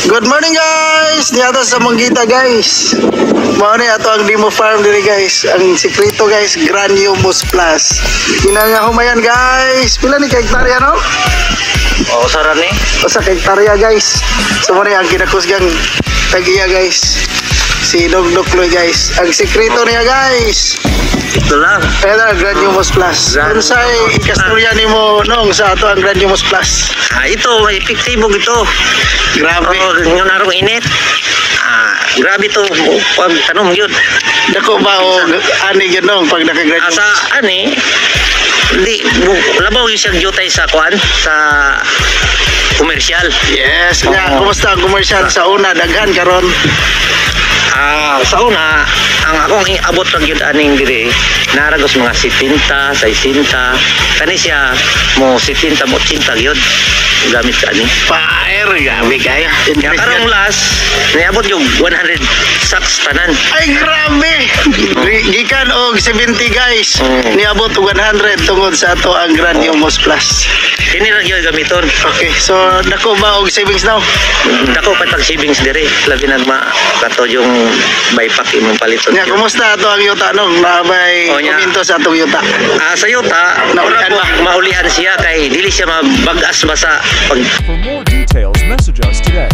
Good morning guys! Niyata sa Manggita guys. Mao ni ato ang demo farm diri guys. Ang sikreto guys, Granumus Plus. Kinanga humayan guys. Pila ni ka hektarya no? Oo, saran ni. Sa hektarya guys. So mo ni ang kinakusgang tagiya guys. Si Dogdokloy guys. Ang sikreto niya guys. Ito lang. Ito Granumus Plus. Ano sa ikastorya ni mo nung sa ato ang Granumus Plus? Ito, may epektibo ito. Grabe. Oo, yung narong init. Grabe ito. Pag tanong yun. Dako ba o ani ganong pag naka-Granumus? Sa ani, di, labaw yung siyang jutay sa kuan, sa komersyal. Yes, nga, kumusta ang commercial sa una, daghan karon? Sa una, ang akong abot lang yun aning diri, naragos mga 70, 60, kani siya mo 70, mo 80 yun. Gamit ka ani. Fire, gabi kaya. Kaya karong last, niabot yung 100 sacks tanan. Ay, grabe! Gikan og 70 guys. Niabot og 100 tungod sa ato ang Granumus Plus. Kini lang yun gamiton. Okay, so dako ba og savings now? Dako patag savings diri, labi nagma kato yung buyback imong paliton. Nga, kumusta ato ang yuta no? Nabay Oh, nya. komento sa atong yuta. Sa yuta, Naulihan po, ba? maulihan siya kay dili siya mabagas basa pag For more details, message us today.